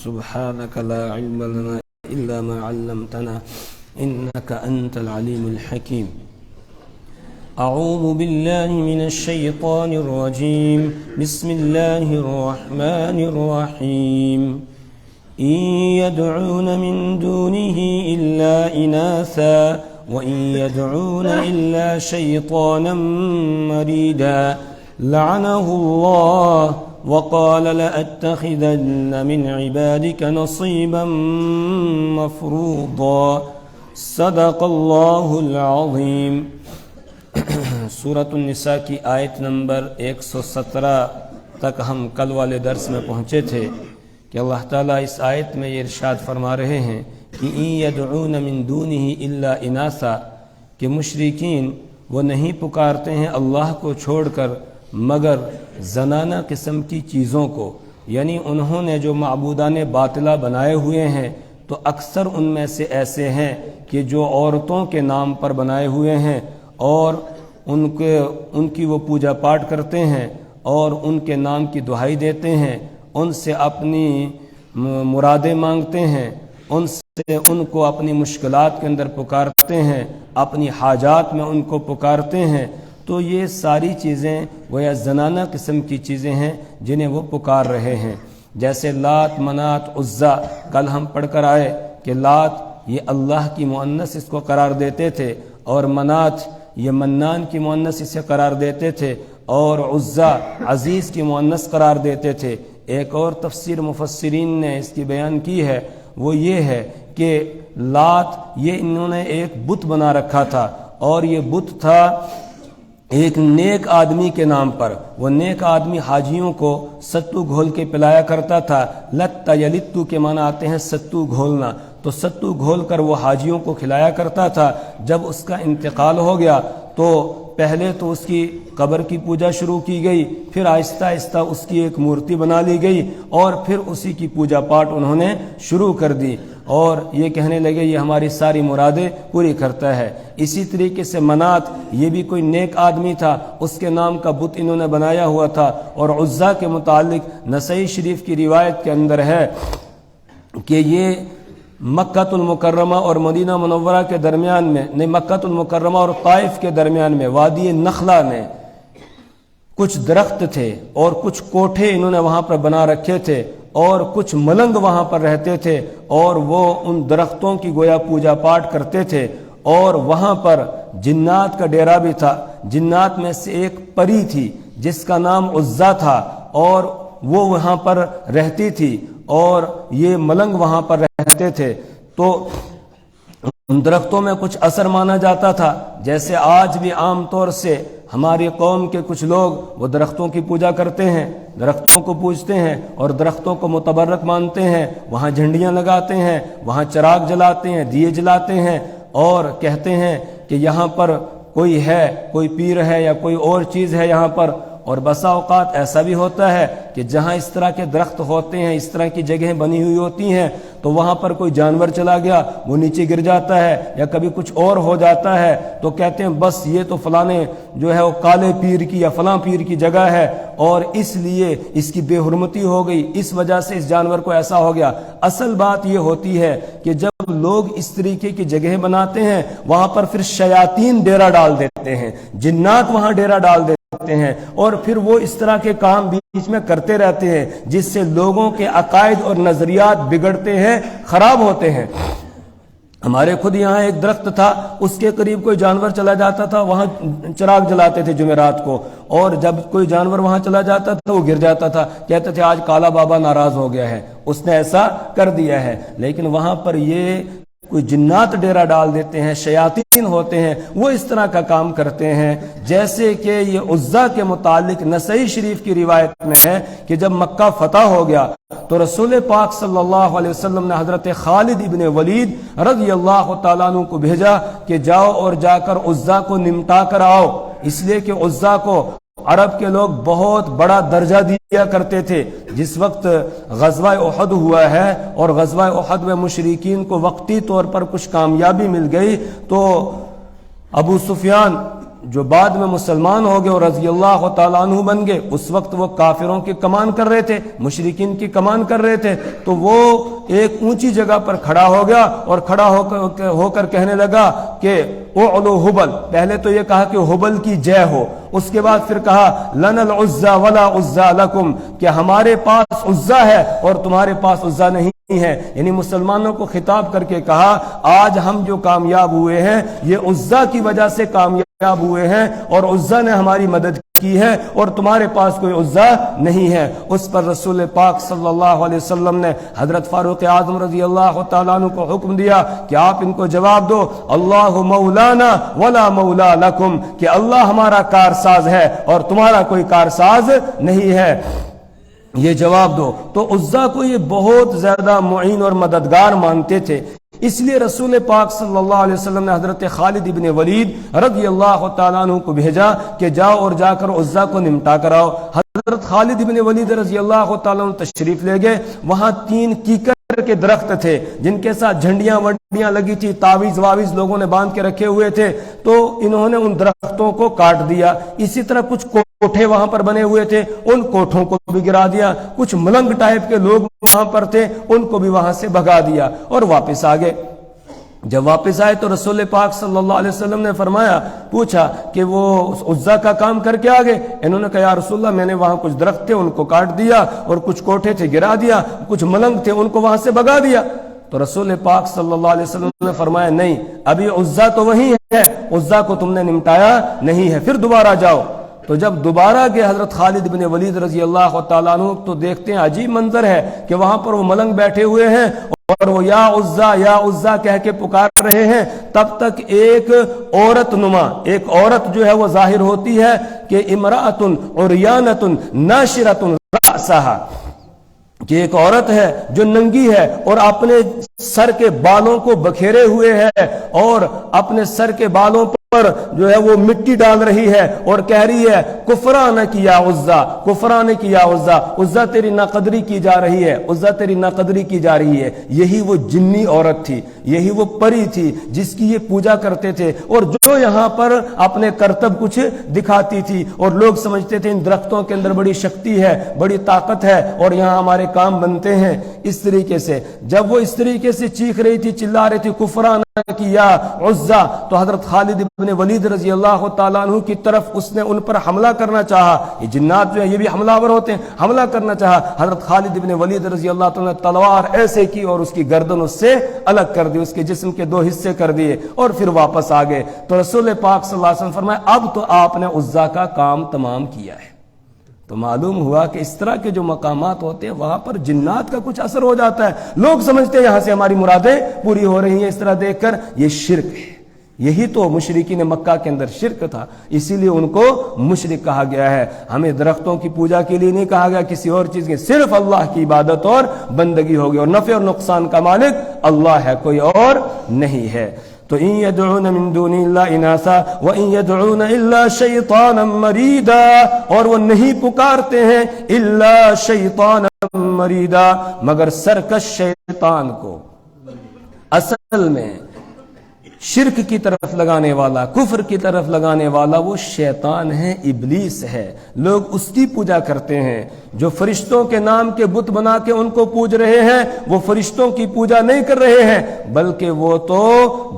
سبحانك لا علم لنا إلا ما علمتنا إنك أنت العليم الحكيم. أعوذ بالله من الشيطان الرجيم. بسم الله الرحمن الرحيم. إن يدعون من دونه إلا إناثا وإن يدعون إلا شيطانا مريدا لعنه الله وقال لأتخذن من عبادك نصيبا مفروضا. صدق اللہ العظیم. سورۃ النساء کی آیت نمبر 117 تک ہم کل والے درس میں پہنچے تھے کہ اللہ تعالیٰ اس آیت میں یہ ارشاد فرما رہے ہیں کہ ان یدعون من دونہ الا اناثا، کہ مشرکین وہ نہیں پکارتے ہیں اللہ کو چھوڑ کر مگر زنانہ قسم کی چیزوں کو، یعنی انہوں نے جو معبودان باطلہ بنائے ہوئے ہیں تو اکثر ان میں سے ایسے ہیں کہ جو عورتوں کے نام پر بنائے ہوئے ہیں اور ان کی وہ پوجا پاٹ کرتے ہیں اور ان کے نام کی دہائی دیتے ہیں، ان سے اپنی مرادیں مانگتے ہیں، ان کو اپنی مشکلات کے اندر پکارتے ہیں، اپنی حاجات میں ان کو پکارتے ہیں. تو یہ ساری چیزیں گویا زنانہ قسم کی چیزیں ہیں جنہیں وہ پکار رہے ہیں. جیسے لات، منات، عزا، کل ہم پڑھ کر آئے کہ لات یہ اللہ کی مؤنث اس کو قرار دیتے تھے اور منات یہ منان کی مؤنث اسے قرار دیتے تھے اور عزا عزیز کی مؤنث قرار دیتے تھے. ایک اور تفسیر مفسرین نے اس کی بیان کی ہے، وہ یہ ہے کہ لات یہ انہوں نے ایک بت بنا رکھا تھا اور یہ بت تھا ایک نیک آدمی کے نام پر. وہ نیک آدمی حاجیوں کو ستو گھول کے پلایا کرتا تھا. لت یلتو کے معنی آتے ہیں ستو گھولنا، تو ستو گھول کر وہ حاجیوں کو کھلایا کرتا تھا. جب اس کا انتقال ہو گیا تو پہلے تو اس کی قبر کی پوجا شروع کی گئی، پھر آہستہ آہستہ اس کی ایک مورتی بنا لی گئی اور پھر اسی کی پوجا پاٹ انہوں نے شروع کر دی اور یہ کہنے لگے یہ ہماری ساری مرادیں پوری کرتا ہے. اسی طریقے سے منات یہ بھی کوئی نیک آدمی تھا، اس کے نام کا بت انہوں نے بنایا ہوا تھا. اور عزا کے متعلق نسائی شریف کی روایت کے اندر ہے کہ یہ مکہ المکرمہ اور مدینہ منورہ کے درمیان میں، نہیں مکہ المکرمہ اور طائف کے درمیان میں وادی نخلہ میں کچھ درخت تھے اور کچھ کوٹھے انہوں نے وہاں پر بنا رکھے تھے اور کچھ ملنگ وہاں پر رہتے تھے اور وہ ان درختوں کی گویا پوجا پاٹ کرتے تھے. اور وہاں پر جنات کا ڈیرا بھی تھا. جنات میں سے ایک پری تھی جس کا نام عزا تھا اور وہ وہاں پر رہتی تھی اور یہ ملنگ وہاں پر رہتے تھے. تو ان درختوں میں کچھ اثر مانا جاتا تھا. جیسے آج بھی عام طور سے ہماری قوم کے کچھ لوگ وہ درختوں کی پوجا کرتے ہیں، درختوں کو پوجتے ہیں اور درختوں کو متبرک مانتے ہیں، وہاں جھنڈیاں لگاتے ہیں، وہاں چراغ جلاتے ہیں، دیے جلاتے ہیں اور کہتے ہیں کہ یہاں پر کوئی ہے، کوئی پیر ہے یا کوئی اور چیز ہے یہاں پر. اور بسا اوقات ایسا بھی ہوتا ہے کہ جہاں اس طرح کے درخت ہوتے ہیں، اس طرح کی جگہیں بنی ہوئی ہوتی ہیں تو وہاں پر کوئی جانور چلا گیا وہ نیچے گر جاتا ہے یا کبھی کچھ اور ہو جاتا ہے تو کہتے ہیں بس یہ تو فلانے جو ہے وہ کالے پیر کی یا فلاں پیر کی جگہ ہے اور اس لیے اس کی بے حرمتی ہو گئی، اس وجہ سے اس جانور کو ایسا ہو گیا. اصل بات یہ ہوتی ہے کہ جب لوگ اس طریقے کی جگہ بناتے ہیں وہاں پر پھر شیاطین ڈیرا ڈال دیتے ہیں، جنات وہاں ڈیرا ڈال دیتے ہیں اور پھر وہ اس طرح کے کام بیچ میں کرتے رہتے ہیں جس سے لوگوں کے عقائد اور نظریات بگڑتے ہیں، خراب ہوتے ہیں. ہمارے خود یہاں ایک درخت تھا، اس کے قریب کوئی جانور چلا جاتا تھا، وہاں چراغ جلاتے تھے جمعرات کو اور جب کوئی جانور وہاں چلا جاتا تھا وہ گر جاتا تھا، کہتے تھے آج کالا بابا ناراض ہو گیا ہے، اس نے ایسا کر دیا ہے. لیکن وہاں پر یہ کوئی جنات ڈیرا ڈال دیتے ہیں، شیاطین ہوتے ہیں، وہ اس طرح کا کام کرتے ہیں. جیسے کہ یہ عزا کے متعلق نسائی شریف کی روایت میں ہے کہ جب مکہ فتح ہو گیا تو رسول پاک صلی اللہ علیہ وسلم نے حضرت خالد ابن ولید رضی اللہ تعالیٰ عنہ کو بھیجا کہ جاؤ اور جا کر عزا کو نمٹا کر آؤ، اس لیے کہ عزا کو عرب کے لوگ بہت بڑا درجہ دیا کرتے تھے. جس وقت غزوہ احد ہوا ہے اور غزوہ احد میں مشرکین کو وقتی طور پر کچھ کامیابی مل گئی تو ابو سفیان جو بعد میں مسلمان ہو گئے اور رضی اللہ تعالیٰ عنہ بن گئے، اس وقت وہ کافروں کی کمان کر رہے تھے، مشرکین کی کمان کر رہے تھے، تو وہ ایک اونچی جگہ پر کھڑا ہو گیا اور کھڑا ہو کر کہنے لگا کہ اعلو حبل، پہلے تو یہ کہا کہ حبل کی جے ہو، اس کے بعد پھر کہا لنا العزا ولا عزا لکم، کہ ہمارے پاس عزا ہے اور تمہارے پاس عزا نہیں ہے، یعنی مسلمانوں کو خطاب کر کے کہا آج ہم جو کامیاب ہوئے ہیں یہ عزا کی وجہ سے کامیاب ہوئے ہیں اور عزا نے ہماری مدد کی ہے اور تمہارے پاس کوئی عزا نہیں ہے۔ اس پر رسول پاک صلی اللہ علیہ وسلم نے حضرت فاروق اعظم رضی اللہ تعالیٰ عنہ کو حکم دیا کہ آپ ان کو جواب دو اللہ مولانا ولا مولا لکم، کہ اللہ ہمارا کارساز ہے اور تمہارا کوئی کارساز نہیں ہے، یہ جواب دو۔ تو عزا کو یہ بہت زیادہ معین اور مددگار مانتے تھے، اس لیے رسول پاک صلی اللہ علیہ وسلم نے حضرت خالد ابن ولید رضی اللہ تعالیٰ عنہ کو بھیجا کہ جاؤ اور جا کر عزا کو نمٹا کراؤ۔ حضرت خالد ابن ولید رضی اللہ تعالیٰ عنہ تشریف لے گئے، وہاں 3 کیکر کے درخت تھے جن کے ساتھ جھنڈیاں وڈیاں لگی تھی، تعویذ واویز لوگوں نے باندھ کے رکھے ہوئے تھے، تو انہوں نے ان درختوں کو کاٹ دیا۔ اسی طرح کچھ کوٹھے وہاں پر بنے ہوئے تھے، ان کوٹھوں کو بھی گرا دیا، کچھ ملنگ ٹائپ کے لوگ وہاں پر تھے، ان کو بھی وہاں سے بھگا دیا اور واپس آ گئے۔ جب واپس آئے تو رسول پاک صلی اللہ علیہ وسلم نے فرمایا، پوچھا کہ وہ عزا کا کام کر کے آگے؟ انہوں نے کہا یا رسول اللہ میں نے وہاں کچھ درخت تھے ان کو کاٹ دیا اور کچھ کوٹھے تھے گرا دیا، کچھ ملنگ تھے ان کو وہاں سے بھگا دیا۔ تو رسول پاک صلی اللہ علیہ وسلم نے فرمایا نہیں، ابھی عزا تو وہی ہے، عزا کو تم نے نمٹایا نہیں ہے، پھر دوبارہ جاؤ۔ تو جب دوبارہ گئے حضرت خالد بن ولید رضی اللہ تعالیٰ عنہ تو دیکھتے ہیں عجیب منظر ہے کہ وہاں پر وہ ملنگ بیٹھے ہوئے ہیں اور وہ یا عزا کہہ کے پکار رہے ہیں، تب تک ایک عورت نما، ایک عورت جو ہے وہ ظاہر ہوتی ہے کہ امرأۃ عریانۃ ناشرۃ رأسہا، کہ ایک عورت ہے جو ننگی ہے اور اپنے سر کے بالوں کو بکھیرے ہوئے ہے اور اپنے سر کے بالوں پر جو ہے وہ مٹی ڈال رہی ہے اور کہہ رہی ہے کفران کی یا عزا، کفران کی یا عزا، عزا تیری ناقدری کی جا رہی ہے، عزا تیری ناقدری کی جا رہی ہے۔ یہی وہ جنی عورت تھی، یہی وہ پری تھی جس کی یہ پوجا کرتے تھے اور جو یہاں پر اپنے کرتب کچھ دکھاتی تھی اور لوگ سمجھتے تھے ان درختوں کے اندر بڑی شکتی ہے، بڑی طاقت ہے اور یہاں ہمارے کام بنتے ہیں۔ اس طریقے سے جب وہ اس طریقے سے چیخ رہی تھی، چلا رہی تھی کفران کی یا عزا، تو حضرت خالد بن ولید رضی اللہ تعالیٰ عنہ کی طرف اس نے ان پر حملہ کرنا چاہا۔ یہ جنات جو ہے یہ بھی حملہ آور ہوتے ہیں، حملہ کرنا چاہا۔ حضرت خالد بن ولید رضی اللہ تعالیٰ نے تلوار ایسے کی اور اس کی گردن اس سے الگ کر دی، اس کے جسم کے 2 حصے کر دیے اور پھر واپس آ گئے۔ تو رسول پاک صلی اللہ علیہ وسلم فرمایا اب تو آپ نے عزا کا کام تمام کیا ہے۔ تو معلوم ہوا کہ اس طرح کے جو مقامات ہوتے ہیں وہاں پر جنات کا کچھ اثر ہو جاتا ہے، لوگ سمجھتے ہیں یہاں سے ہماری مرادیں پوری ہو رہی ہیں، اس طرح دیکھ کر یہ شرک ہے۔ یہی تو مشرکین مکہ کے اندر شرک تھا، اسی لیے ان کو مشرک کہا گیا ہے۔ ہمیں درختوں کی پوجا کے لیے نہیں کہا گیا، کسی اور چیز کی، صرف اللہ کی عبادت اور بندگی ہوگی، اور نفع اور نقصان کا مالک اللہ ہے، کوئی اور نہیں ہے۔ تو ان يدعون من دون اللہ اناسا وان يدعون الا شیطانا مریدا، اور وہ نہیں پکارتے ہیں الا شیطانا مریدا مگر سرکش شیطان کو۔ اصل میں شرک کی طرف لگانے والا، کفر کی طرف لگانے والا وہ شیطان ہے، ابلیس ہے۔ لوگ اس کی پوجا کرتے ہیں، جو فرشتوں کے نام کے بت بنا کے ان کو پوج رہے ہیں، وہ فرشتوں کی پوجا نہیں کر رہے ہیں بلکہ وہ تو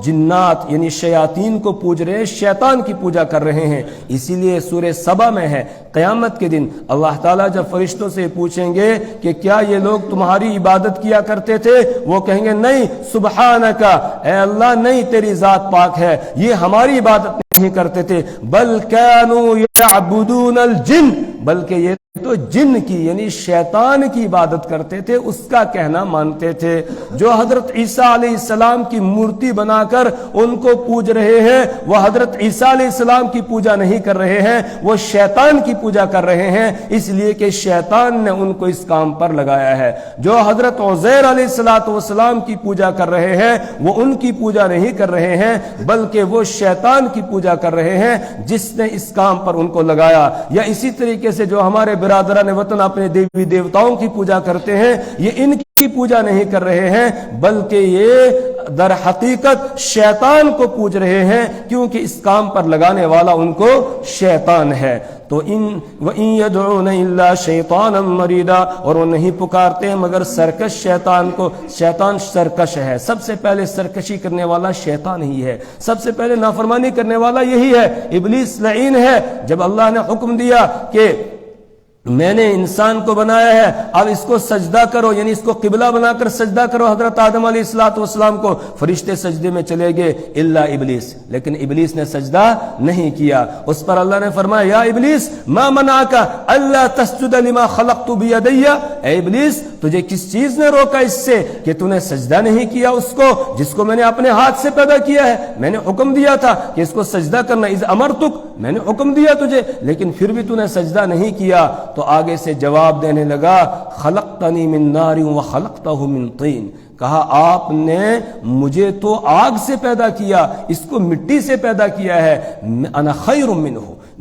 جنات یعنی شیاطین کو پوج رہے ہیں، شیطان کی پوجا کر رہے ہیں۔ اسی لیے سورہ سبا میں ہے قیامت کے دن اللہ تعالیٰ جب فرشتوں سے پوچھیں گے کہ کیا یہ لوگ تمہاری عبادت کیا کرتے تھے، وہ کہیں گے نہیں، سبحانک، اے اللہ نہیں، تیری ذات پاک ہے، یہ ہماری عبادت نہیں کرتے تھے، بل کانوا یعبدون الجن، بلکہ یہ تو جن کی یعنی شیطان کی عبادت کرتے تھے، اس کا کہنا مانتے تھے۔ جو حضرت عیسیٰ علیہ السلام کی مورتی بنا کر ان کو پوج رہے ہیں، وہ حضرت عیسیٰ علیہ السلام کی پوجا نہیں کر رہے ہیں، وہ شیطان کی پوجا کر رہے ہیں، اس لیے کہ شیطان نے ان کو اس کام پر لگایا ہے۔ جو حضرت عزیر علیہ السلام کی پوجا کر رہے ہیں، وہ ان کی پوجا نہیں کر رہے ہیں بلکہ وہ شیطان کی پوجا کر رہے ہیں جس نے اس کام پر ان کو لگایا۔ یا اسی طریقے سے جو ہمارے برادران وطن اپنے دیوی دیوتاؤں کی پوجا کرتے ہیں، یہ ان کی پوجا نہیں کر رہے ہیں بلکہ یہ در حقیقت شیطان کو پوج رہے ہیں، کیونکہ اس کام پر لگانے والا ان کو شیطان ہے۔ تو وَإِن يَدْعُونَ إِلَّا شَيْطَانًا مَرِيدًا، اور وہ نہیں پکارتے ہیں مگر سرکش شیطان کو۔ شیطان سرکش ہے، سب سے پہلے سرکشی کرنے والا شیطان ہی ہے، سب سے پہلے نافرمانی کرنے والا یہی ہے۔ ابلیس لعین ہے۔ جب اللہ نے حکم دیا کہ میں نے انسان کو بنایا ہے، اب اس کو سجدہ کرو، یعنی اس کو قبلہ بنا کر سجدہ کرو حضرت آدم علیہ السلام کو، فرشتے سجدے میں چلے گئے الا ابلیس، لیکن ابلیس نے سجدہ نہیں کیا۔ اس پر اللہ نے فرمایا یا ابلیس ما منعک الا تسجد لما خلقت بیدی، اے ابلیس تجھے کس چیز نے روکا اس سے کہ تو نے سجدہ نہیں کیا اس کو جس کو میں نے اپنے ہاتھ سے پیدا کیا ہے؟ میں نے حکم دیا تھا کہ اس کو سجدہ کرنا، اذ امرتک، میں نے حکم دیا تجھے، لیکن پھر بھی تو نے سجدہ نہیں کیا۔ تو آگے سے جواب دینے لگا خلقتنی من نار وخلقتہ من طین، کہا آپ نے مجھے تو آگ سے پیدا کیا، اس کو مٹی سے پیدا کیا ہے، انا خیر منہ،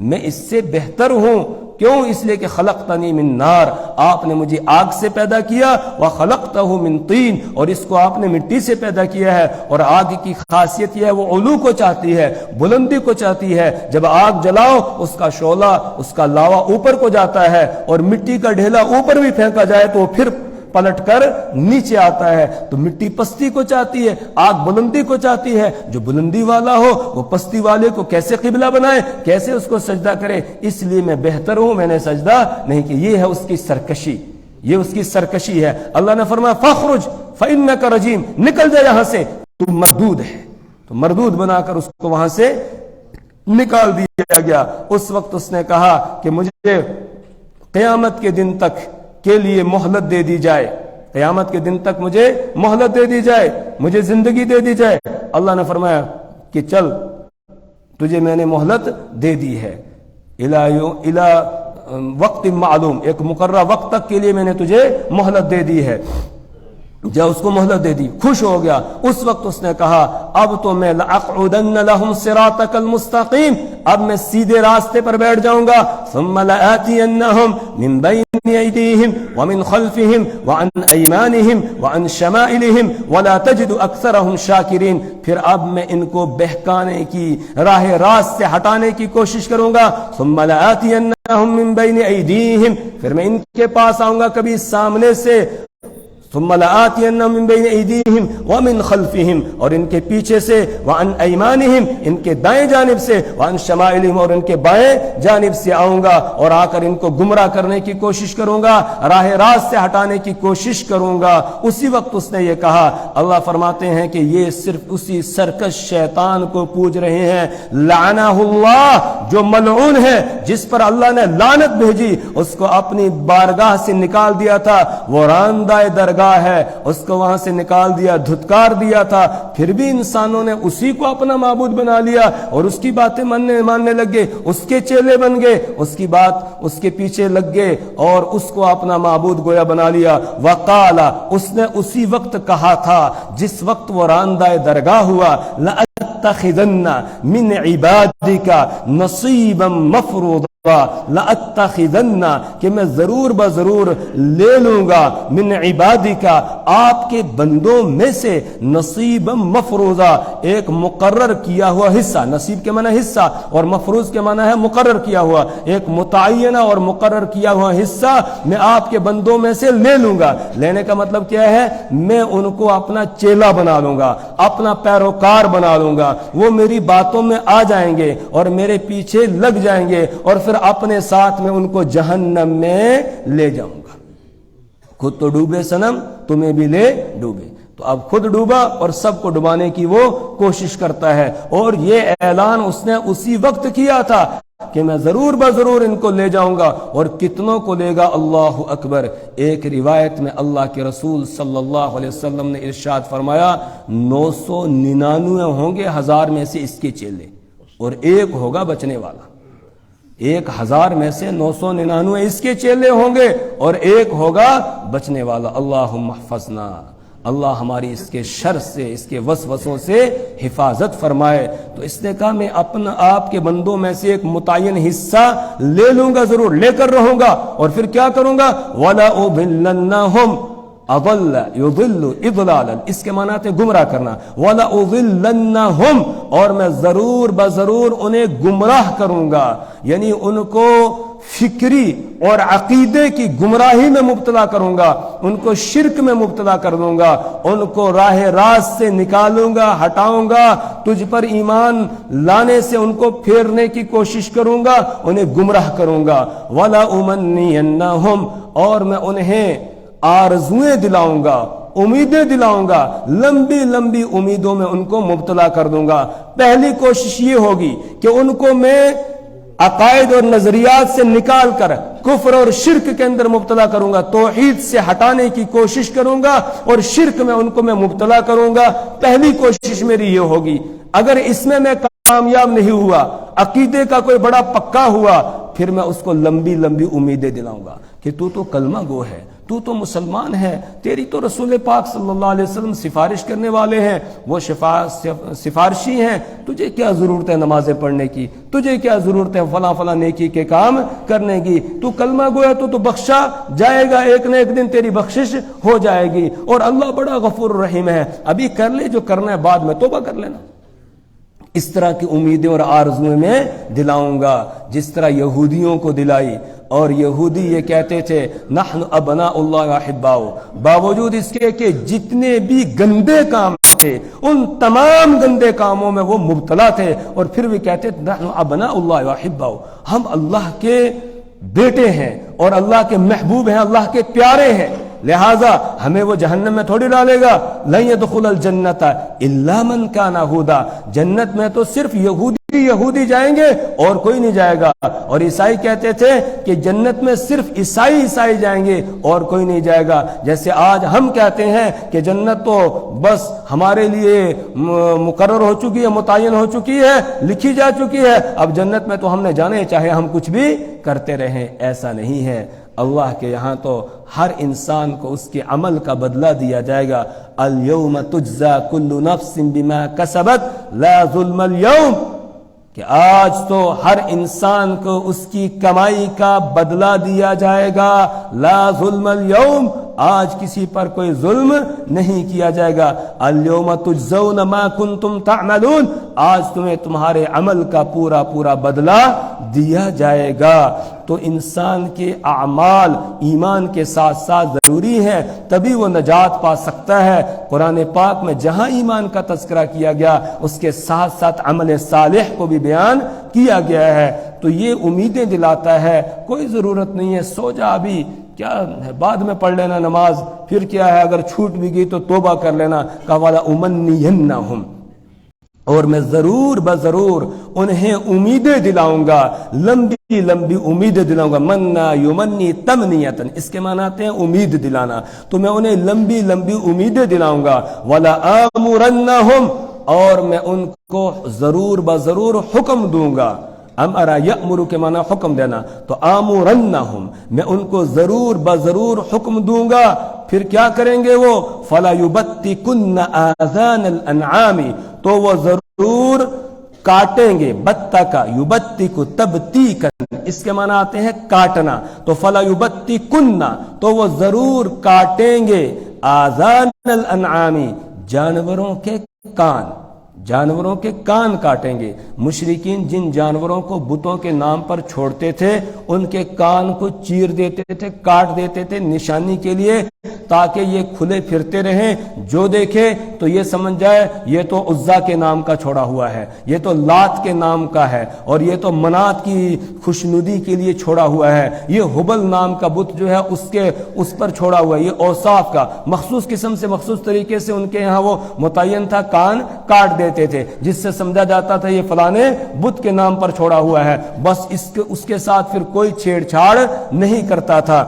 میں اس سے بہتر ہوں۔ کیوں؟ اس لیے کہ خلقتنی من نار، آپ نے مجھے آگ سے پیدا کیا، وخلقتہ من طین، اور اس کو آپ نے مٹی سے پیدا کیا ہے۔ اور آگ کی خاصیت یہ ہے وہ علو کو چاہتی ہے، بلندی کو چاہتی ہے۔ جب آگ جلاؤ اس کا شعلہ، اس کا لاوا اوپر کو جاتا ہے، اور مٹی کا ڈھیلا اوپر بھی پھینکا جائے تو وہ پھر پلٹ کر نیچے آتا ہے۔ تو مٹی پستی کو چاہتی ہے، آگ بلندی کو چاہتی ہے۔ جو بلندی والا ہو وہ پستی والے کو کیسے قبلہ بنائے، کیسے اس کو سجدہ کرے؟ اس لیے میں بہتر ہوں، میں نے سجدہ نہیں کیا۔ یہ ہے اس کی سرکشی، یہ اس کی سرکشی ہے۔ اللہ نے فرمایا فاخرج فإنک رجیم، نکل جا یہاں سے، تو مردود ہے۔ تو مردود بنا کر اس کو وہاں سے نکال دیا گیا۔ اس وقت اس نے کہا کہ مجھے قیامت کے دن تک کے لیے مہلت دے دی جائے، قیامت کے دن تک مجھے مہلت دے دی جائے، مجھے زندگی دے دی جائے۔ اللہ نے فرمایا کہ چل تجھے میں نے مہلت دے دی ہے، الی وقت معلوم، ایک مقررہ وقت تک کے لیے میں نے تجھے مہلت دے دی ہے۔ جب اس کو مہلت دے دی خوش ہو گیا۔ اس وقت اس نے کہا اب تو میں لأقعدن لهم صراطك المستقیم، اب میں سیدھے راستے پر بیٹھ جاؤں گا۔ ثم لآتینہم من بین ایدیہم ومن خلفہم وعن ایمانہم وعن شمائلہم ولا تجد اکثرہم شاکرین، پھر اب میں ان کو بہکانے کی، راہ راست سے ہٹانے کی کوشش کروں گا۔ ثم لآتینہم من بین ایدیہم، پھر میں ان کے پاس آؤں گا کبھی سامنے سے، ثم لآتینہم من بین ایدیہم ومن خلفہم، اور ان کے پیچھے سے، وعن ایمانہم، ان کے دائیں جانب سے، وعن شمائلہم، اور ان کے بائیں جانب سے آؤں گا، اور آ کر ان کو گمراہ کرنے کی کوشش کروں گا، راہ راست سے ہٹانے کی کوشش کروں گا۔ اسی وقت اس نے یہ کہا۔ اللہ فرماتے ہیں کہ یہ صرف اسی سرکش شیطان کو پوج رہے ہیں، لعنہ اللہ، جو ملعون ہے، جس پر اللہ نے لعنت بھیجی، اس کو اپنی بارگاہ سے نکال دیا تھا، وہ راندہ درگاہ ہے، اس کو وہاں سے نکال دیا، دھتکار دیا تھا، پھر بھی انسانوں نے اسی کو اپنا معبود بنا لیا اور اس کی باتیں ماننے لگ گئے، اس کے چیلے بن گئے، اس کی بات اس کے پیچھے لگ گئے اور اس کو اپنا معبود گویا بنا لیا۔ وقال، اس نے اسی وقت کہا تھا جس وقت وہ راندہ درگاہ ہوا، لأتخذن من عبادک نصیبا مفروضا، لأتخذن، کہ میں ضرور بضرور لے لوں گا، من عبادک، آپ کے بندوں میں سے، نصیبا مفروضا، ایک مقرر کیا ہوا حصہ، نصیب کے معنی حصہ اور مفروض کے معنی ہے مقرر کیا ہوا، ایک متعینہ اور مقرر کیا ہوا حصہ میں آپ کے بندوں میں سے لے لوں گا۔ لینے کا مطلب کیا ہے؟ میں ان کو اپنا چیلا بنا لوں گا، اپنا پیروکار بنا لوں گا، وہ میری باتوں میں آ جائیں گے اور میرے پیچھے لگ جائیں گے، اور پھر اپنے ساتھ میں ان کو جہنم میں لے جاؤں گا۔ خود تو ڈوبے صنم، تمہیں بھی لے ڈوبے۔ تو اب خود ڈوبا اور سب کو ڈبانے کی وہ کوشش کرتا ہے، اور یہ اعلان اس نے اسی وقت کیا تھا کہ میں ضرور بضرور ان کو لے جاؤں گا۔ اور کتنوں کو لے گا؟ اللہ اکبر۔ ایک روایت میں اللہ کے رسول صلی اللہ علیہ وسلم نے ارشاد فرمایا 999 ہوں گے 1000 میں سے اس کے چیلے، اور ایک ہوگا بچنے والا۔ 1000 میں سے 999 اس کے چیلے ہوں گے اور ایک ہوگا بچنے والا۔ اللہم احفظنا، اللہ ہماری اس کے شر سے، اس کے وسوسوں سے حفاظت فرمائے۔ تو اس نے کہا میں اپنا آپ کے بندوں میں سے ایک متعین حصہ لے لوں گا، ضرور لے کر رہوں گا، اور پھر کیا کروں گا؟ وَلَأُضِلَّنَّهُمْ، اضل یضل اضلالا، اس کے معنی ہے گمراہ کرنا، وَلَأُضِلَّنَّهُمْ، اور میں ضرور بضرور انہیں گمراہ کروں گا، یعنی ان کو فکری اور عقیدے کی گمراہی میں مبتلا کروں گا، ان کو شرک میں مبتلا کر دوں گا، ان کو راہ راست سے نکالوں گا، ہٹاؤں گا، تجھ پر ایمان لانے سے ان کو پھیرنے کی کوشش کروں گا، انہیں گمراہ کروں گا، وَلَأُمَنِّيَنَّهُمْ، اور میں انہیں آرزویں دلاؤں گا، امیدیں دلاؤں گا، لمبی لمبی امیدوں میں ان کو مبتلا کر دوں گا۔ پہلی کوشش یہ ہوگی کہ ان کو میں عقائد اور نظریات سے نکال کر کفر اور شرک کے اندر مبتلا کروں گا، توحید سے ہٹانے کی کوشش کروں گا اور شرک میں ان کو میں مبتلا کروں گا۔ پہلی کوشش میری یہ ہوگی۔ اگر اس میں کامیاب نہیں ہوا، عقیدے کا کوئی بڑا پکا ہوا، پھر میں اس کو لمبی لمبی امیدیں دلاؤں گا کہ تو کلمہ گو ہے، تو مسلمان ہے، تیری تو رسول پاک صلی اللہ علیہ وسلم سفارش کرنے والے ہیں، وہ سفارشی ہیں، تجھے کیا ضرورت ہے نمازیں پڑھنے کی، تجھے کیا ضرورت ہے فلاں فلاں نیکی کے کام کرنے کی، تو کلمہ گو ہے، تو بخشا جائے گا، ایک نہ ایک دن تیری بخشش ہو جائے گی، اور اللہ بڑا غفور رحیم ہے، ابھی کر لے جو کرنا ہے، بعد میں توبہ کر لینا۔ اس طرح کی امیدیں اور آرزویں میں دلاؤں گا، جس طرح یہودیوں کو دلائی، اور یہودی یہ کہتے تھے نحن ابناء اللہ واحباؤ، باوجود اس کے کہ جتنے بھی گندے کام تھے ان تمام گندے کاموں میں وہ مبتلا تھے، اور پھر بھی کہتے تھے نحن ابناء اللہ واحباؤ، ہم اللہ کے بیٹے ہیں اور اللہ کے محبوب ہیں، اللہ کے پیارے ہیں، لہذا ہمیں وہ جہنم میں تھوڑی ڈالے گا۔ لن يدخل الجنت الا من كان هودا، جنت میں تو صرف یہودی جائیں گے اور کوئی نہیں جائے گا، اور عیسائی کہتے تھے کہ جنت میں صرف عیسائی جائیں گے اور کوئی نہیں جائے گا، جیسے آج ہم کہتے ہیں کہ جنت تو بس ہمارے لیے مقرر ہو چکی ہے، متعین ہو چکی ہے، لکھی جا چکی ہے، اب جنت میں تو ہم نے جانے چاہے ہم کچھ بھی کرتے رہیں، ایسا نہیں ہے۔ اللہ کے یہاں تو ہر انسان کو اس کے عمل کا بدلہ دیا جائے گا۔ اليوم تجزا كل نفس بما كسبت لا ظلم اليوم، کہ آج تو ہر انسان کو اس کی کمائی کا بدلہ دیا جائے گا، لا ظلم اليوم، آج کسی پر کوئی ظلم نہیں کیا جائے گا۔ اليوم تجزون ما كنتم تعملون، آج تمہیں تمہارے عمل کا پورا بدلہ دیا جائے گا۔ تو انسان کے اعمال ایمان کے ساتھ ساتھ ضروری ہے، تبھی وہ نجات پا سکتا ہے۔ قرآن پاک میں جہاں ایمان کا تذکرہ کیا گیا اس کے ساتھ ساتھ عمل صالح کو بھی بیان کیا گیا ہے، تو یہ امیدیں دلاتا ہے۔ کوئی ضرورت نہیں ہے سو جا، ابھی کیا ہے، بعد میں پڑھ لینا نماز، پھر کیا ہے اگر چھوٹ بھی گئی تو توبہ کر لینا۔ قَوَلَ أُمَنِّيَنَّهُمْ، اور میں ضرور بضرور انہیں امیدیں دلاؤں گا، لمبی لمبی امیدیں دلاؤں گا۔ منا یمنی تمنیتن، اس کے معنی آتے ہیں امید دلانا، تو میں انہیں لمبی لمبی امیدیں دلاؤں گا۔ ولا آمرنہم، اور میں ان کو ضرور بضرور حکم دوں گا۔ امر یأمر کے معنی حکم دینا، تو آمرنہم، میں ان کو ضرور بضرور حکم دوں گا۔ پھر کیا کریں گے وہ؟ فلا یبتکن آذان الانعام، تو وہ ضرور کاٹیں گے، بتکا یبتک تبتیکن، اس کے معنی آتے ہیں کاٹنا، تو فلا یبتکن، تو وہ ضرور کاٹیں گے، آذان الانعام، جانوروں کے کان، جانوروں کے کان کاٹیں گے۔ مشرکین جن جانوروں کو بتوں کے نام پر چھوڑتے تھے ان کے کان کو چیر دیتے تھے، کاٹ دیتے تھے، نشانی کے لیے، تاکہ یہ کھلے پھرتے رہیں، جو دیکھے تو یہ سمجھ جائے یہ تو عزا کے نام کا چھوڑا ہوا ہے، یہ تو لات کے نام کا ہے، اور یہ تو منات کی خوشنودی کے لیے چھوڑا ہوا ہے، یہ حبل نام کا بت جو ہے اس پر چھوڑا ہوا ہے، یہ اوصاف کا مخصوص قسم سے مخصوص طریقے سے ان کے یہاں وہ متعین تھا، کان کاٹ دیتے تھے، جس سے سمجھا جاتا تھا یہ فلانے بت کے نام پر چھوڑا ہوا ہے، بس اس کے ساتھ پھر کوئی چھیڑ چھاڑ نہیں کرتا تھا۔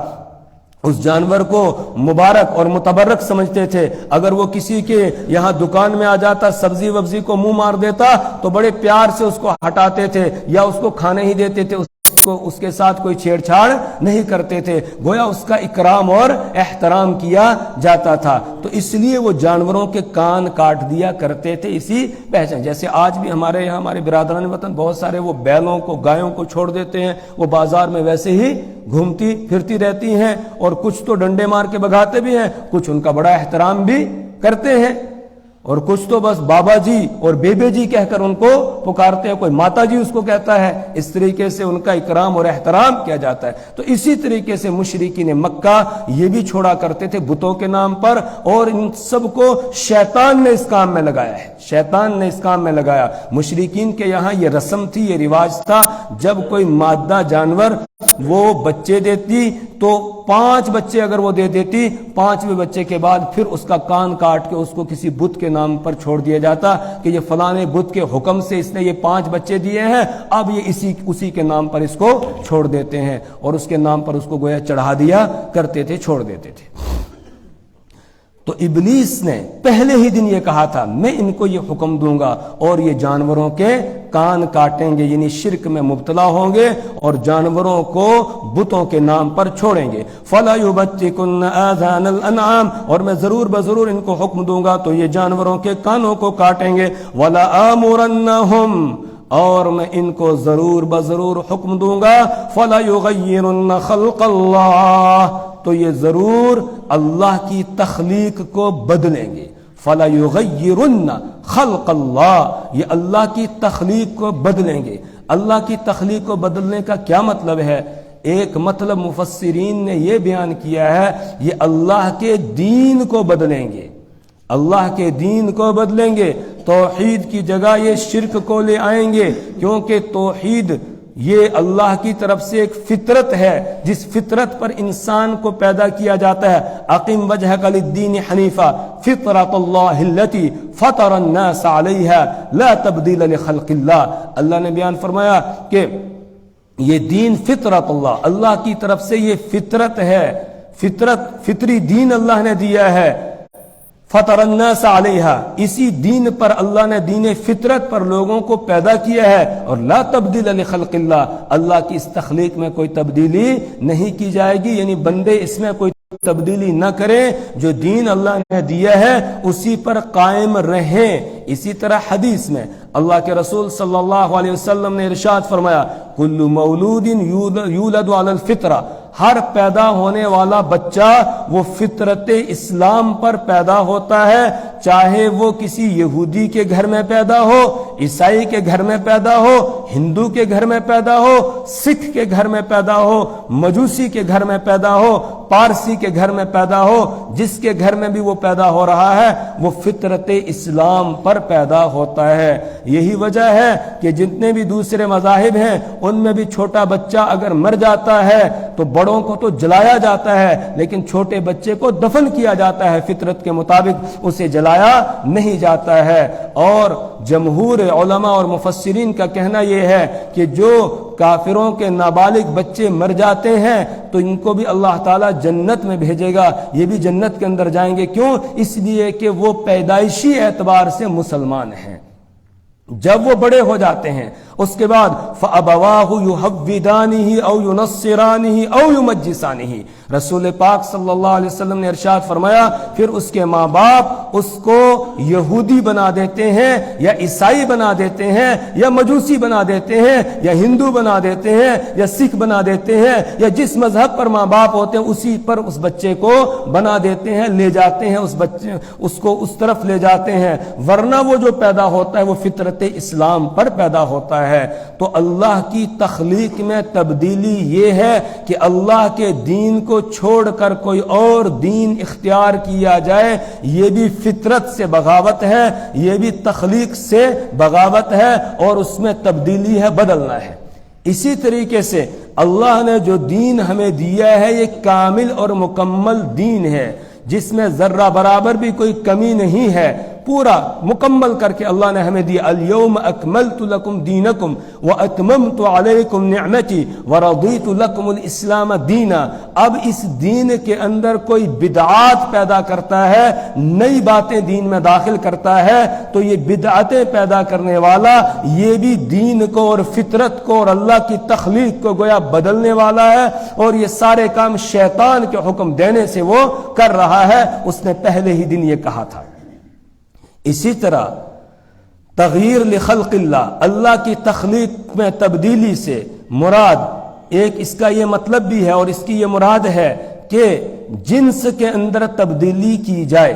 اس جانور کو مبارک اور متبرک سمجھتے تھے، اگر وہ کسی کے یہاں دکان میں آ جاتا، سبزی وبزی کو منہ مار دیتا تو بڑے پیار سے اس کو ہٹاتے تھے، یا اس کو کھانے ہی دیتے تھے، اس اس کے ساتھ کوئی چھیڑ چھاڑ نہیں کرتے تھے، گویا اس کا اکرام اور احترام کیا جاتا تھا۔ تو اس لیے وہ جانوروں کے کان کاٹ دیا کرتے تھے اسی پہچان۔ جیسے آج بھی ہمارے یہاں ہمارے برادران وطن بہت سارے وہ بیلوں کو گایوں کو چھوڑ دیتے ہیں، وہ بازار میں ویسے ہی گھومتی پھرتی رہتی ہیں، اور کچھ تو ڈنڈے مار کے بھگاتے بھی ہیں، کچھ ان کا بڑا احترام بھی کرتے ہیں، اور کچھ تو بس بابا جی اور بیبے جی کہہ کر ان کو پکارتے ہیں، کوئی ماتا جی اس کو کہتا ہے۔ اس طریقے سے ان کا اکرام اور احترام کیا جاتا ہے۔ تو اسی طریقے سے مشرکین مکہ یہ بھی چھوڑا کرتے تھے بتوں کے نام پر، اور ان سب کو شیطان نے اس کام میں لگایا ہے، شیطان نے اس کام میں لگایا۔ مشرکین کے یہاں یہ رسم تھی، یہ رواج تھا، جب کوئی مادہ جانور وہ بچے دیتی تو 5 بچے اگر وہ دے دیتی، 5ویں بچے کے بعد پھر اس کا کان کاٹ کے اس کو کسی بت کے نام پر چھوڑ دیا جاتا کہ یہ فلانے بت کے حکم سے اس نے یہ 5 بچے دیے ہیں، اب یہ اسی کے نام پر اس کو چھوڑ دیتے ہیں، اور اس کے نام پر اس کو گویا چڑھا دیا کرتے تھے، چھوڑ دیتے تھے۔ تو ابلیس نے پہلے ہی دن یہ کہا تھا میں ان کو یہ حکم دوں گا اور یہ جانوروں کے کان کاٹیں گے، یعنی شرک میں مبتلا ہوں گے اور جانوروں کو بتوں کے نام پر چھوڑیں گے۔ فَلَا يُبَتِّكُنَّ آذَانَ الْأَنْعَامِ، اور میں ضرور بضرور ان کو حکم دوں گا تو یہ جانوروں کے کانوں کو کاٹیں گے۔ وَلَآمُرَنَّهُمْ، اور میں ان کو ضرور بضرور حکم دوں گا۔ فَلَا يُغَيِّرُنَّ خَلْقَ اللَّهِ، تو یہ ضرور اللہ کی تخلیق کو بدلیں گے۔ فَلَا يُغَيِّرُنَّ خَلْقَ اللَّهِ، یہ اللہ کی تخلیق کو بدلیں گے۔ اللہ کی تخلیق کو بدلنے کا کیا مطلب ہے؟ ایک مطلب مفسرین نے یہ بیان کیا ہے، یہ اللہ کے دین کو بدلیں گے، اللہ کے دین کو بدلیں گے۔ توحید کی جگہ یہ شرک کو لے آئیں گے، کیونکہ توحید یہ اللہ کی طرف سے ایک فطرت ہے، جس فطرت پر انسان کو پیدا کیا جاتا ہے۔ اقم وجہک للدین حنیفا فطرت اللہ التی فطر الناس علیہا لا تبدیل لخلق اللہ۔ اللہ نے بیان فرمایا کہ یہ دین فطرت اللہ کی طرف سے یہ فطرت ہے، فطری دین اللہ نے دیا ہے۔ فطر الناس علیہا، اسی دین پر اللہ نے دین فطرت پر لوگوں کو پیدا کیا ہے، اور لا تبدیل لخلق اللہ، اللہ کی اس تخلیق میں کوئی تبدیلی نہیں کی جائے گی، یعنی بندے اس میں کوئی تبدیلی نہ کریں، جو دین اللہ نے دیا ہے اسی پر قائم رہیں۔ اسی طرح حدیث میں اللہ کے رسول صلی اللہ علیہ وسلم نے ارشاد فرمایا کل مولود یولد علی الفطرہ، ہر پیدا ہونے والا بچہ وہ فطرت اسلام پر پیدا ہوتا ہے، چاہے وہ کسی یہودی کے گھر میں پیدا ہو، عیسائی کے گھر میں پیدا ہو، ہندو کے گھر میں پیدا ہو، سکھ کے گھر میں پیدا ہو، مجوسی کے گھر میں پیدا ہو، پارسی کے گھر میں پیدا ہو، جس کے گھر میں بھی وہ پیدا ہو رہا ہے وہ فطرت اسلام پر پیدا ہوتا ہے۔ یہی وجہ ہے کہ جتنے بھی دوسرے مذاہب ہیں ان میں بھی چھوٹا بچہ اگر مر جاتا ہے تو بڑوں کو تو جلایا جاتا ہے، لیکن چھوٹے بچے کو دفن کیا جاتا ہے، فطرت کے مطابق اسے جلایا نہیں جاتا ہے۔ اور جمہور علماء اور مفسرین کا کہنا یہ ہے کہ جو کافروں کے نابالغ بچے مر جاتے ہیں تو ان کو بھی اللہ تعالیٰ جنت میں بھیجے گا، یہ بھی جنت کے اندر جائیں گے۔ کیوں؟ اس لیے کہ وہ پیدائشی اعتبار سے مسلمان ہیں۔ جب وہ بڑے ہو جاتے ہیں اس کے بعد فَأَبَوَاهُ يُحَوِّدَانِهِ أَوْ يُنَصِّرَانِهِ أَوْ يُمَجِّسَانِهِ، رسول پاک صلی اللہ علیہ وسلم نے ارشاد فرمایا پھر اس کے ماں باپ اس کو یہودی بنا دیتے ہیں یا عیسائی بنا دیتے ہیں یا مجوسی بنا دیتے ہیں یا ہندو بنا دیتے ہیں یا سکھ بنا دیتے ہیں، یا جس مذہب پر ماں باپ ہوتے ہیں اسی پر اس بچے کو بنا دیتے ہیں، لے جاتے ہیں اس کو اس طرف لے جاتے ہیں، ورنہ وہ جو پیدا ہوتا ہے وہ فطرت اسلام پر پیدا ہوتا ہے۔ تو اللہ کی تخلیق میں تبدیلی یہ ہے کہ اللہ کے دین کو چھوڑ کر کوئی اور دین اختیار کیا جائے، یہ بھی فطرت سے بغاوت ہے، یہ بھی تخلیق سے بغاوت ہے، اور اس میں تبدیلی ہے، بدلنا ہے۔ اسی طریقے سے اللہ نے جو دین ہمیں دیا ہے یہ کامل اور مکمل دین ہے، جس میں ذرہ برابر بھی کوئی کمی نہیں ہے، پورا مکمل کر کے اللہ نے ہمیں دیا. الیوم اکملت لکم دینکم واتممت علیکم نعمتی ورضیت لکم الاسلام دینا. اب اس دین کے اندر کوئی بدعات پیدا کرتا ہے، نئی باتیں دین میں داخل کرتا ہے، تو یہ بدعتیں پیدا کرنے والا یہ بھی دین کو اور فطرت کو اور اللہ کی تخلیق کو گویا بدلنے والا ہے، اور یہ سارے کام شیطان کے حکم دینے سے وہ کر رہا ہے. اس نے پہلے ہی دن یہ کہا تھا. اسی طرح تغییر لخلق اللہ، اللہ کی تخلیق میں تبدیلی سے مراد ایک اس کا یہ مطلب بھی ہے اور اس کی یہ مراد ہے کہ جنس کے اندر تبدیلی کی جائے،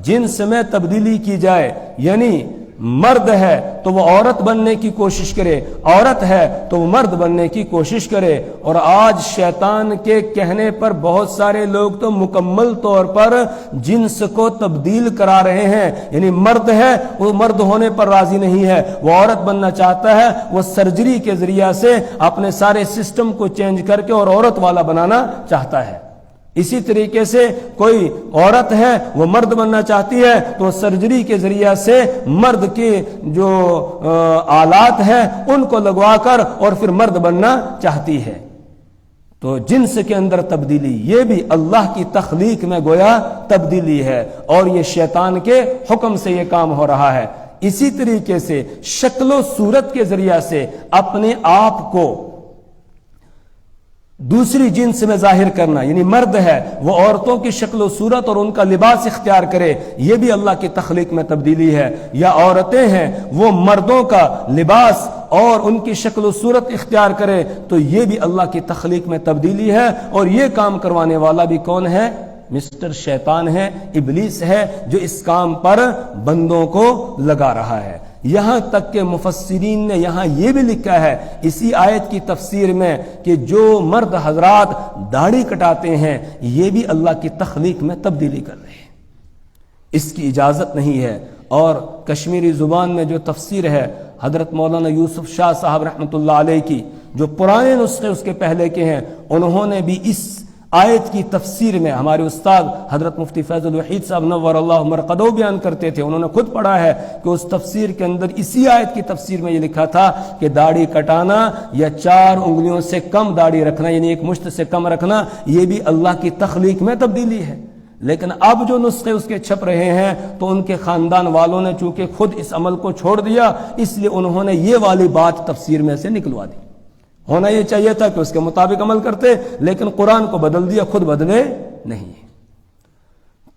جنس میں تبدیلی کی جائے. یعنی مرد ہے تو وہ عورت بننے کی کوشش کرے، عورت ہے تو وہ مرد بننے کی کوشش کرے. اور آج شیطان کے کہنے پر بہت سارے لوگ تو مکمل طور پر جنس کو تبدیل کرا رہے ہیں. یعنی مرد ہے وہ مرد ہونے پر راضی نہیں ہے، وہ عورت بننا چاہتا ہے، وہ سرجری کے ذریعہ سے اپنے سارے سسٹم کو چینج کر کے اور عورت والا بنانا چاہتا ہے. اسی طریقے سے کوئی عورت ہے وہ مرد بننا چاہتی ہے تو سرجری کے ذریعہ سے مرد کے جو آلات ہیں ان کو لگوا کر اور پھر مرد بننا چاہتی ہے. تو جنس کے اندر تبدیلی یہ بھی اللہ کی تخلیق میں گویا تبدیلی ہے، اور یہ شیطان کے حکم سے یہ کام ہو رہا ہے. اسی طریقے سے شکل و صورت کے ذریعہ سے اپنے آپ کو دوسری جنس میں ظاہر کرنا، یعنی مرد ہے وہ عورتوں کی شکل و صورت اور ان کا لباس اختیار کرے، یہ بھی اللہ کی تخلیق میں تبدیلی ہے. یا عورتیں ہیں وہ مردوں کا لباس اور ان کی شکل و صورت اختیار کرے، تو یہ بھی اللہ کی تخلیق میں تبدیلی ہے. اور یہ کام کروانے والا بھی کون ہے؟ مسٹر شیطان ہے، ابلیس ہے، جو اس کام پر بندوں کو لگا رہا ہے. یہاں تک کہ مفسرین نے یہاں یہ بھی لکھا ہے اسی آیت کی تفسیر میں کہ جو مرد حضرات داڑھی کٹاتے ہیں یہ بھی اللہ کی تخلیق میں تبدیلی کر رہے ہیں، اس کی اجازت نہیں ہے. اور کشمیری زبان میں جو تفسیر ہے حضرت مولانا یوسف شاہ صاحب رحمۃ اللہ علیہ کی، جو پرانے نسخے اس کے پہلے کے ہیں، انہوں نے بھی اس آیت کی تفسیر میں، ہمارے استاد حضرت مفتی فیض الوحید صاحب نور اللہ مرقدہ بیان کرتے تھے، انہوں نے خود پڑھا ہے کہ اس تفسیر کے اندر اسی آیت کی تفسیر میں یہ لکھا تھا کہ داڑھی کٹانا یا 4 انگلیوں سے کم داڑھی رکھنا، یعنی 1 مشت سے کم رکھنا، یہ بھی اللہ کی تخلیق میں تبدیلی ہے. لیکن اب جو نسخے اس کے چھپ رہے ہیں تو ان کے خاندان والوں نے چونکہ خود اس عمل کو چھوڑ دیا، اس لیے انہوں نے یہ والی بات تفسیر میں سے نکلوا دی. ہونا یہ چاہیے تھا کہ اس کے مطابق عمل کرتے، لیکن قرآن کو بدل دیا، خود بدلے نہیں.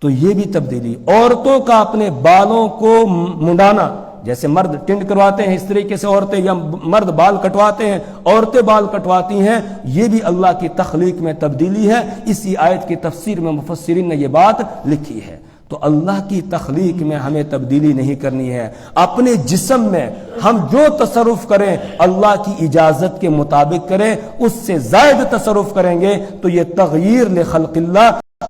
تو یہ بھی تبدیلی. عورتوں کا اپنے بالوں کو منڈانا، جیسے مرد ٹنڈ کرواتے ہیں اس طریقے سے عورتیں، یا مرد بال کٹواتے ہیں، عورتیں بال کٹواتی ہیں، یہ بھی اللہ کی تخلیق میں تبدیلی ہے. اسی آیت کی تفسیر میں مفسرین نے یہ بات لکھی ہے. تو اللہ کی تخلیق میں ہمیں تبدیلی نہیں کرنی ہے. اپنے جسم میں ہم جو تصرف کریں اللہ کی اجازت کے مطابق کریں، اس سے زائد تصرف کریں گے تو یہ تغییر لخلق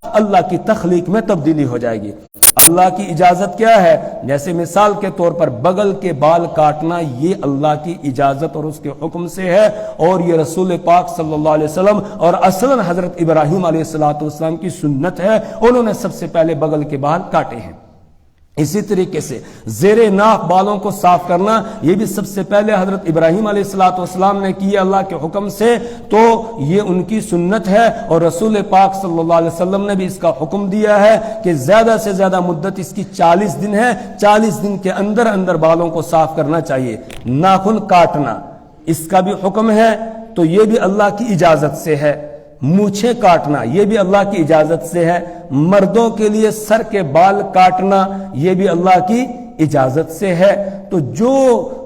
اللہ کی تخلیق میں تبدیلی ہو جائے گی. اللہ کی اجازت کیا ہے؟ جیسے مثال کے طور پر بغل کے بال کاٹنا، یہ اللہ کی اجازت اور اس کے حکم سے ہے، اور یہ رسول پاک صلی اللہ علیہ وسلم اور اصلاً حضرت ابراہیم علیہ السلام کی سنت ہے، انہوں نے سب سے پہلے بغل کے بال کاٹے ہیں. اسی طریقے سے زیر ناف بالوں کو صاف کرنا، یہ بھی سب سے پہلے حضرت ابراہیم علیہ السلام نے کیا اللہ کے حکم سے، تو یہ ان کی سنت ہے. اور رسول پاک صلی اللہ علیہ وسلم نے بھی اس کا حکم دیا ہے کہ زیادہ سے زیادہ مدت اس کی 40 دن ہے، 40 دن کے اندر اندر بالوں کو صاف کرنا چاہیے. ناخن کاٹنا اس کا بھی حکم ہے، تو یہ بھی اللہ کی اجازت سے ہے. مونچھیں کاٹنا یہ بھی اللہ کی اجازت سے ہے. مردوں کے لیے سر کے بال کاٹنا یہ بھی اللہ کی اجازت سے ہے. تو جو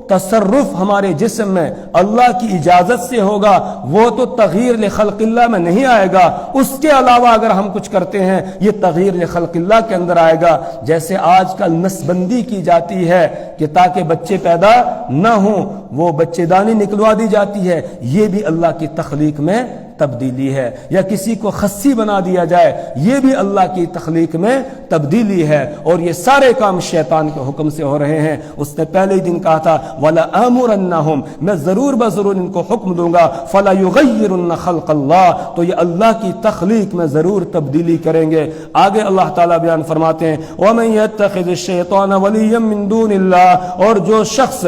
تصرف ہمارے جسم میں اللہ کی اجازت سے ہوگا وہ تو تغییر لخلق اللہ میں نہیں آئے گا. اس کے علاوہ اگر ہم کچھ کرتے ہیں یہ تغییر لخلق اللہ کے اندر آئے گا. جیسے آج کل نسبندی کی جاتی ہے کہ تاکہ بچے پیدا نہ ہوں، وہ بچے دانی نکلوا دی جاتی ہے، یہ بھی اللہ کی تخلیق میں تبدیلی ہے، یا کسی کو خصی بنا دیا جائے یہ بھی اللہ کی تخلیق میں تبدیلی ہے، اور یہ سارے کام شیطان کے حکم سے ہو رہے ہیں۔ اس نے پہلے ہی دن کہا تھا وَلَآمُرَنَّهُمْ، میں ضرور بضرور ان کو حکم دوں گا، فَلَا يُغَيِّرُنَّ خَلْقَ اللَّهِ، تو یہ اللہ کی تخلیق میں ضرور تبدیلی کریں گے۔ آگے اللہ تعالیٰ بیان فرماتے ہیں وَمَن يَتَّخِذِ الشَّيْطَانَ وَلِيًّا مِّن دُونِ اللَّهِ، اور جو شخص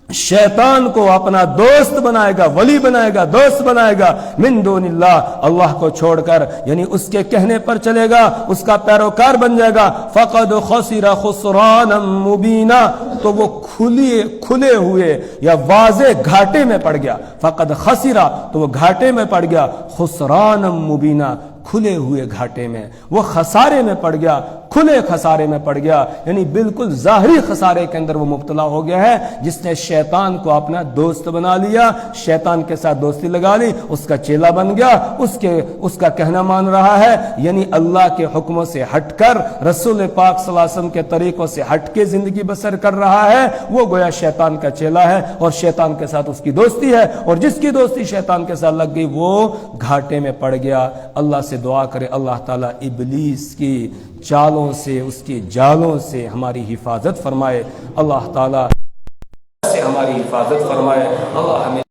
شیطان کو اپنا دوست بنائے گا، ولی بنائے گا، دوست بنائے گا، من دون اللہ، اللہ کو چھوڑ کر، یعنی اس کے کہنے پر چلے گا، اس کا پیروکار بن جائے گا، فقد خسر خسرانا مبینا، تو وہ کھلے ہوئے یا واضح گھاٹے میں پڑ گیا۔ فقد خسرا، تو وہ گھاٹے میں پڑ گیا، خسرانا مبینا، کھلے ہوئے گھاٹے میں، وہ خسارے میں پڑ گیا، کھلے خسارے میں پڑ گیا، یعنی بالکل ظاہری خسارے کے اندر وہ مبتلا ہو گیا ہے، جس نے شیطان کو اپنا دوست بنا لیا، شیطان کے ساتھ دوستی لگا لی، اس کا چیلا بن گیا، اس کا کہنا مان رہا ہے، یعنی اللہ کے حکموں سے ہٹ کر، رسول پاک صلی اللہ علیہ وسلم کے طریقوں سے ہٹ کے زندگی بسر کر رہا ہے، وہ گویا شیطان کا چیلا ہے، اور شیطان کے ساتھ اس کی دوستی ہے، اور جس کی دوستی شیطان کے ساتھ لگ گئی وہ گھاٹے میں پڑ گیا۔ اللہ سے دعا کرے اللہ تعالیٰ ابلیس کی چالوں سے، اس کی جالوں سے ہماری حفاظت فرمائے، اللہ تعالیٰ سے ہماری حفاظت فرمائے، اللہ ہمیں